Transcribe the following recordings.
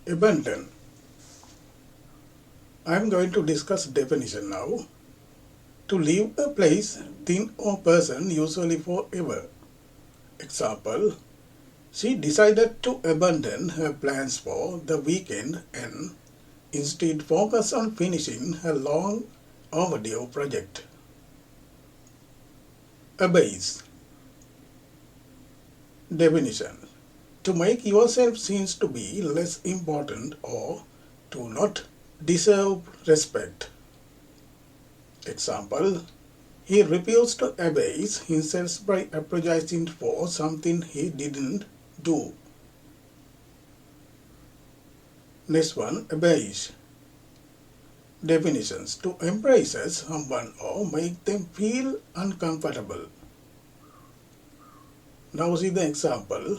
Abandon. I am going to discuss definition now. To leave a place, thing or person, usually forever. Example, she decided to abandon her plans for the weekend and instead focus on finishing her long overdue project. Abase. Definition. To make yourself seems to be less important or to not deserve respect. Example, he refused to abase himself by apologizing for something he didn't do. Next one, abash. Definitions. To embrace someone or make them feel uncomfortable. Now see the example.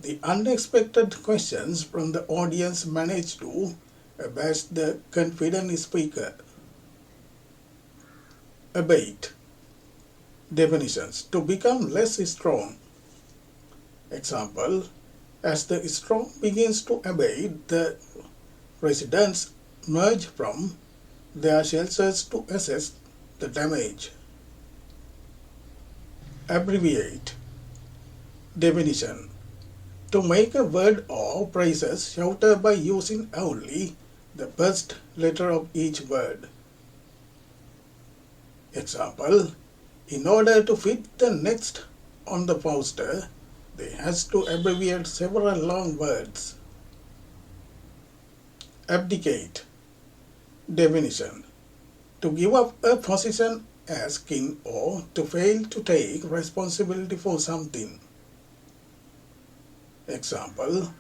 The unexpected questions from the audience managed to abash the confident speaker. Abate. Definitions. To become less strong. Example, as the storm begins to abate, the residents emerge from their shelters to assess the damage. Abbreviate. Definition. To make a word or phrases shorter by using only the first letter of each word. Example, in order to fit the next on the poster, they has to abbreviate several long words. Abdicate. Definition. To give up a position as king or to fail to take responsibility for something. Example,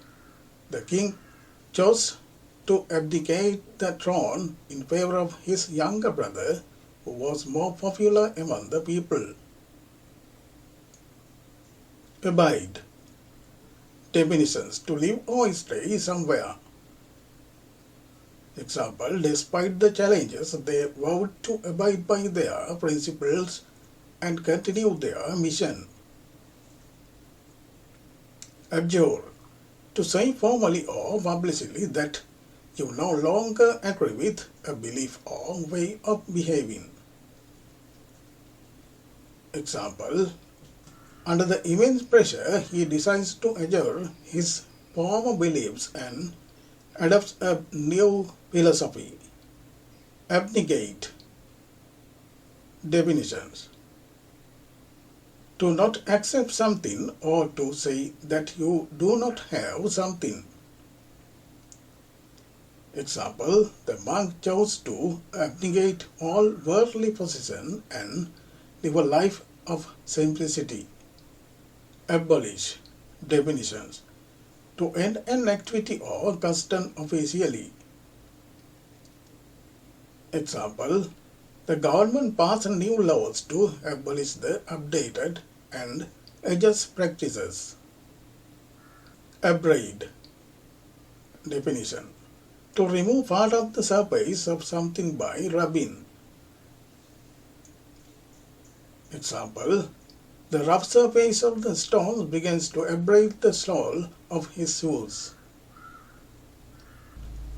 the king chose to abdicate the throne in favor of his younger brother who was more popular among the people. Abide. Definitions. To live or stay somewhere. Example, despite the challenges, they vowed to abide by their principles and continue their mission. Abjure. To say formally or publicly that you no longer agree with a belief or way of behaving. Example, under the immense pressure, he decides to adjure his former beliefs and adopts a new philosophy. Abnegate. Definitions. To not accept something or to say that you do not have something. Example, the monk chose to abnegate all worldly possession and live a life of simplicity. Abolish. Definitions. To end an activity or custom officially. Example, the government passed new laws to abolish the outdated and unjust practices. Abrade. Definition. To remove part of the surface of something by rubbing. Example, the rough surface of the stone begins to abrade the sole of his shoes.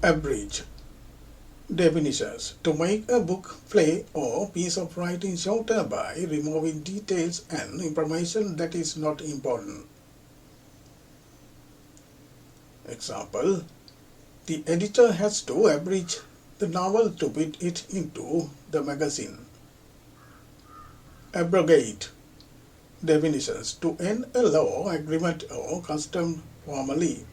Abridge. Definitions. To make a book, play, or piece of writing shorter by removing details and information that is not important. Example, the editor has to abridge the novel to fit it into the magazine. Abrogate. Definitions. To end a law, agreement, or custom formally.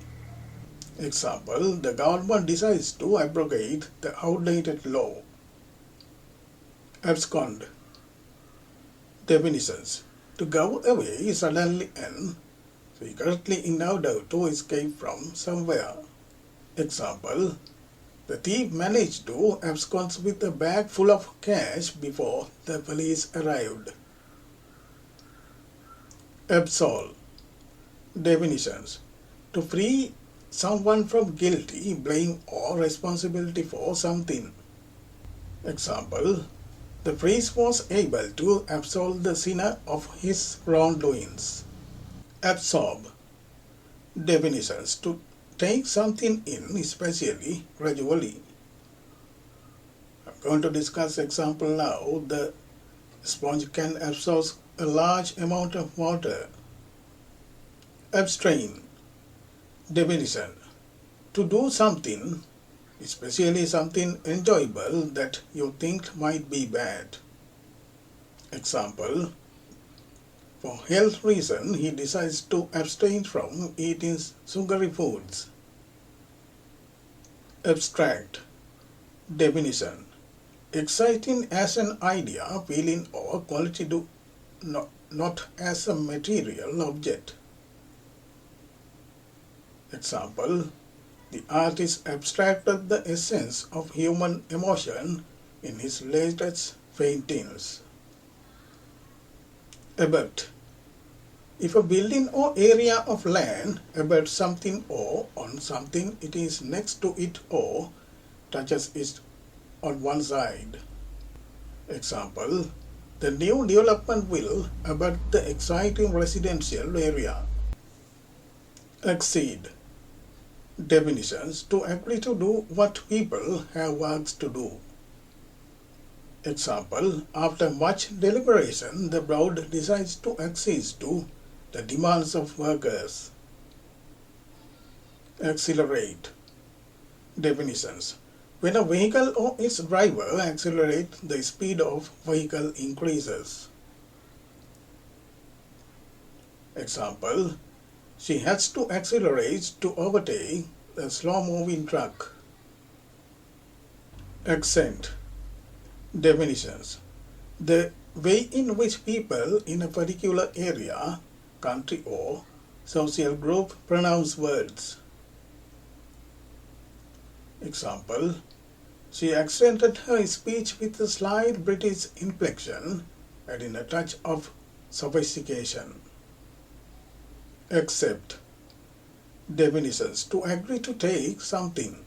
Example, the government decides to abrogate the outdated law. Abscond. Definitions. To go away suddenly and secretly in order to escape from somewhere. Example, the thief managed to abscond with a bag full of cash before the police arrived. Absolve. Definitions. To free someone from guilty, blame or responsibility for something. Example, the priest was able to absolve the sinner of his wrongdoings. Absolve. Definitions. To take something in, especially gradually. I'm going to discuss example now. The sponge can absorb a large amount of water. Abstain. Definition. To do something, especially something enjoyable that you think might be bad. Example. For health reason, he decides to abstain from eating sugary foods. Abstract. Definition. Exciting as an idea, feeling or quality not as a material object. Example. The artist abstracted the essence of human emotion in his latest paintings. Abut. If a building or area of land abuts something or on something, it is next to it or touches it on one side. Example. The new development will abut the exciting residential area. Accede. Definitions. To agree to do what people have asked to do. Example. After much deliberation, the board decides to accede to the demands of workers. Accelerate. Definitions. When a vehicle or its driver accelerates, the speed of vehicle increases. Example. She has to accelerate to overtake the slow-moving truck. Accent. Definitions. The way in which people in a particular area, country or social group pronounce words. Example. She accented her speech with a slight British inflection, adding a touch of sophistication. Accept. Definitions. To agree to take something.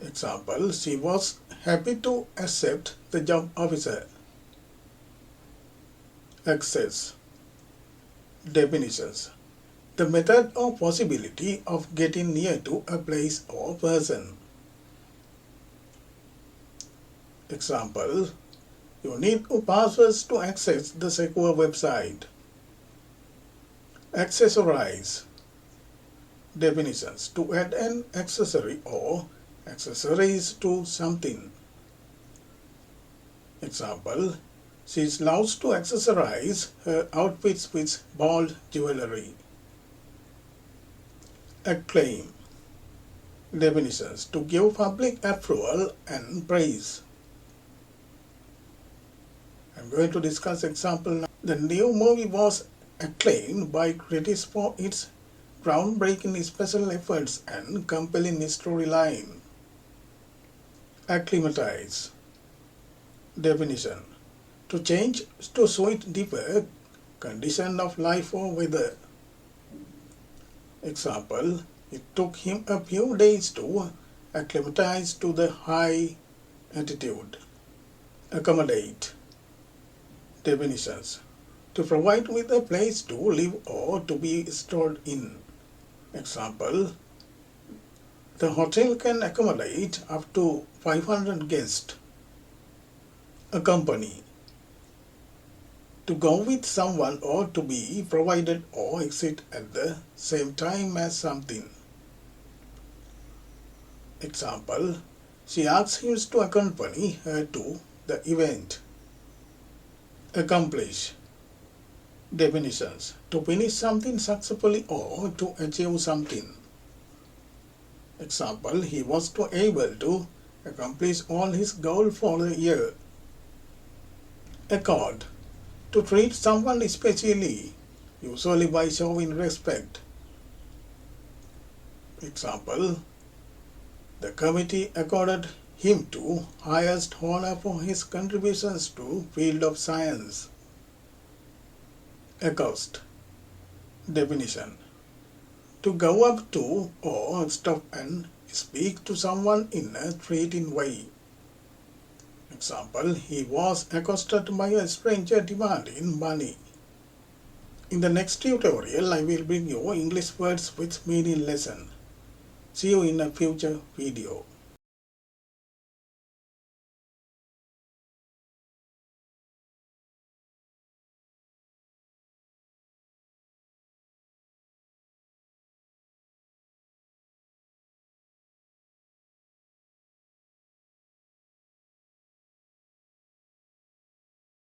Example. She was happy to accept the job officer. Access. Definitions. The method or possibility of getting near to a place or person. Example. You need passwords to access the secure website. Accessorize. Definitions. To add an accessory or accessorize to something. Example. She loves to accessorize her outfits with bold jewelry. Acclaim. Definitions. To give public approval and praise. I'm going to discuss example now. The new movie was acclaimed by critics for its groundbreaking special efforts and compelling storyline. Acclimatize. Definition. To change to suit different condition of life or weather. Example. It took him a few days to acclimatize to the high altitude. Accommodate. Definitions. To provide with a place to live or to be stored in. Example. The hotel can accommodate up to 500 guests. Accompany. To go with someone or to be provided or exist at the same time as something. Example. She asks him to accompany her to the event. Accomplish. Definitions. To finish something successfully or to achieve something. Example. He was able to accomplish all his goals for the year. Accord. To treat someone especially, usually by showing respect. Example. The committee accorded him to highest honor for his contributions to field of science. Accost. Definition. To go up to or stop and speak to someone in a threatening way. Example. He was accosted by a stranger demanding money. In the next tutorial, I will bring you English words with meaning lesson. See you in a future video.